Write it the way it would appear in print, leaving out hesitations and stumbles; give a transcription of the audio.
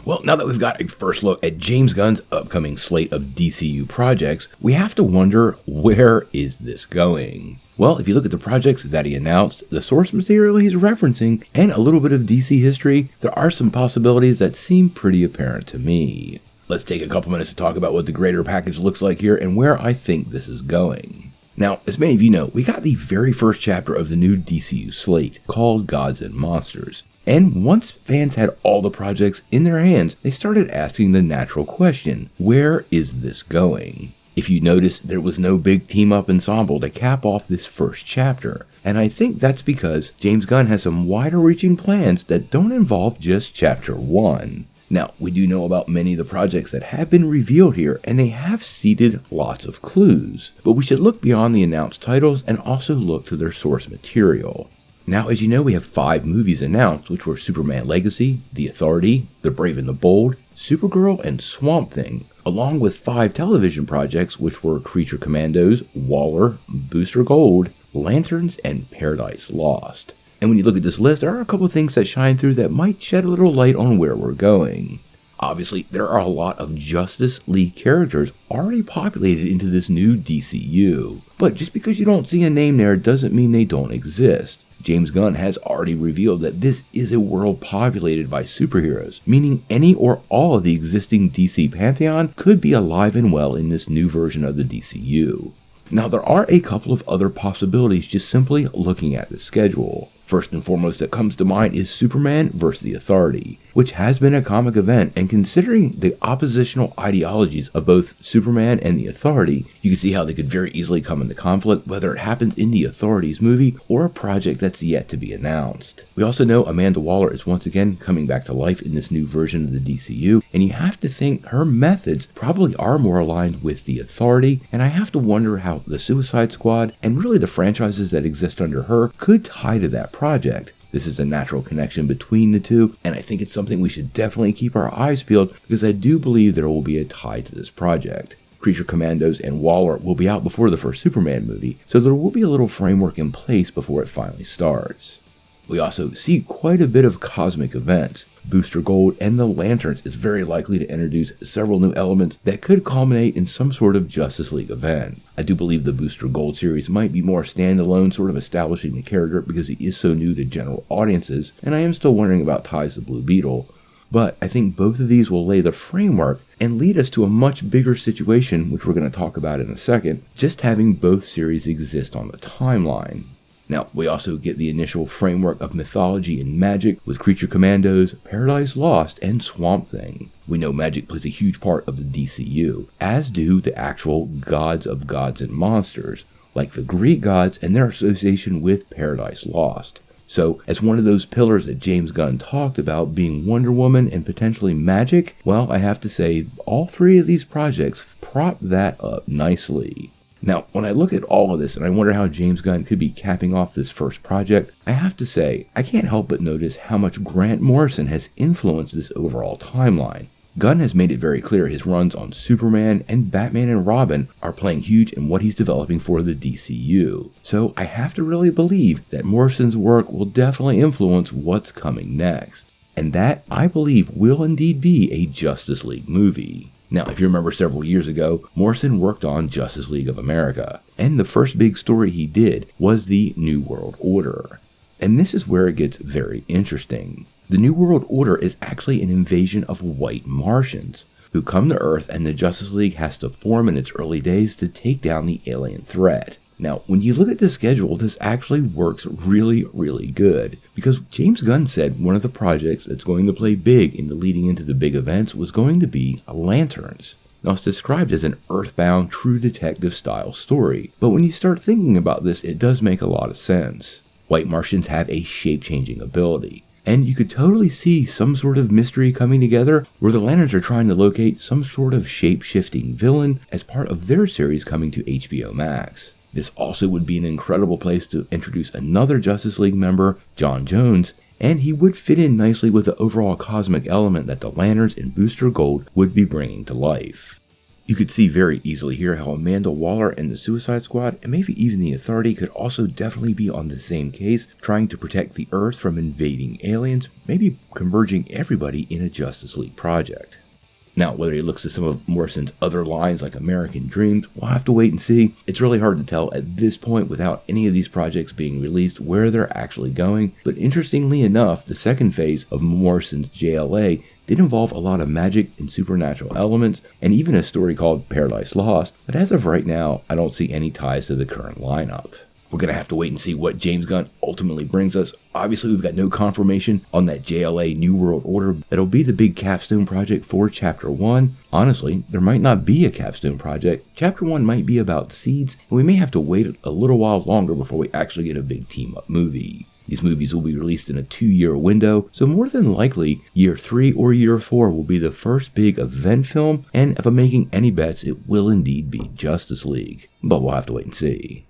Well, now that we've got a first look at James Gunn's upcoming slate of DCU projects, we have to wonder, where is this going? Well, if you look at the projects that he announced, the source material he's referencing, and a little bit of DC history, there are some possibilities that seem pretty apparent to me. Let's take a couple minutes to talk about what the greater package looks like here and where I think this is going. Now, as many of you know, we got the very first chapter of the new DCU Slate, called Gods and Monsters. And once fans had all the projects in their hands, they started asking the natural question, where is this going? If you notice, there was no big team-up ensemble to cap off this first chapter. And I think that's because James Gunn has some wider-reaching plans that don't involve just Chapter 1. Now, we do know about many of the projects that have been revealed here, and they have seeded lots of clues. But we should look beyond the announced titles and also look to their source material. Now, as you know, we have 5 movies announced, which were Superman Legacy, The Authority, The Brave and the Bold, Supergirl, and Swamp Thing, along with 5 television projects, which were Creature Commandos, Waller, Booster Gold, Lanterns, and Paradise Lost. And when you look at this list, there are a couple of things that shine through that might shed a little light on where we're going. Obviously, there are a lot of Justice League characters already populated into this new DCU. But just because you don't see a name there doesn't mean they don't exist. James Gunn has already revealed that this is a world populated by superheroes, meaning any or all of the existing DC pantheon could be alive and well in this new version of the DCU. Now, there are a couple of other possibilities just simply looking at the schedule. First and foremost that comes to mind is Superman vs. the Authority, which has been a comic event, and considering the oppositional ideologies of both Superman and the Authority, you can see how they could very easily come into conflict, whether it happens in the Authority's movie or a project that's yet to be announced. We also know Amanda Waller is once again coming back to life in this new version of the DCU, and you have to think her methods probably are more aligned with the Authority, and I have to wonder how the Suicide Squad, and really the franchises that exist under her, could tie to that project. This is a natural connection between the two, and I think it's something we should definitely keep our eyes peeled, because I do believe there will be a tie to this project. Creature Commandos and Waller will be out before the first Superman movie, so there will be a little framework in place before it finally starts. We also see quite a bit of cosmic events. Booster Gold and the Lanterns is very likely to introduce several new elements that could culminate in some sort of Justice League event. I do believe the Booster Gold series might be more standalone, sort of establishing the character because he is so new to general audiences, and I am still wondering about ties to Blue Beetle. But I think both of these will lay the framework and lead us to a much bigger situation, which we're going to talk about in a second, just having both series exist on the timeline. Now, we also get the initial framework of mythology and magic with Creature Commandos, Paradise Lost, and Swamp Thing. We know magic plays a huge part of the DCU, as do the actual gods of gods and monsters, like the Greek gods and their association with Paradise Lost. So, as one of those pillars that James Gunn talked about being Wonder Woman and potentially magic, well, I have to say, all 3 of these projects prop that up nicely. Now, when I look at all of this and I wonder how James Gunn could be capping off this first project, I have to say, I can't help but notice how much Grant Morrison has influenced this overall timeline. Gunn has made it very clear his runs on Superman and Batman and Robin are playing huge in what he's developing for the DCU. So I have to really believe that Morrison's work will definitely influence what's coming next. And that, I believe, will indeed be a Justice League movie. Now, if you remember several years ago, Morrison worked on Justice League of America, and the first big story he did was the New World Order. And this is where it gets very interesting. The New World Order is actually an invasion of white Martians, who come to Earth, and the Justice League has to form in its early days to take down the alien threat. Now, when you look at the schedule, this actually works really, really good, because James Gunn said one of the projects that's going to play big in the leading into the big events was going to be Lanterns. Now, it's described as an earthbound, true detective style story, but when you start thinking about this, it does make a lot of sense. White Martians have a shape-changing ability, and you could totally see some sort of mystery coming together where the Lanterns are trying to locate some sort of shape-shifting villain as part of their series coming to HBO Max. This also would be an incredible place to introduce another Justice League member, John Jones, and he would fit in nicely with the overall cosmic element that the Lanterns and Booster Gold would be bringing to life. You could see very easily here how Amanda Waller and the Suicide Squad, and maybe even the Authority, could also definitely be on the same case, trying to protect the Earth from invading aliens, maybe converging everybody in a Justice League project. Now, whether he looks to some of Morrison's other lines like American Dreams, we'll have to wait and see. It's really hard to tell at this point without any of these projects being released where they're actually going, but interestingly enough, the second phase of Morrison's JLA did involve a lot of magic and supernatural elements, and even a story called Paradise Lost, but as of right now, I don't see any ties to the current lineup. We're going to have to wait and see what James Gunn ultimately brings us. Obviously, we've got no confirmation on that JLA New World Order that'll be the big capstone project for Chapter 1. Honestly, there might not be a capstone project. Chapter 1 might be about seeds, and we may have to wait a little while longer before we actually get a big team-up movie. These movies will be released in a 2-year window, so more than likely, year 3 or year 4 will be the first big event film, and if I'm making any bets, it will indeed be Justice League. But we'll have to wait and see.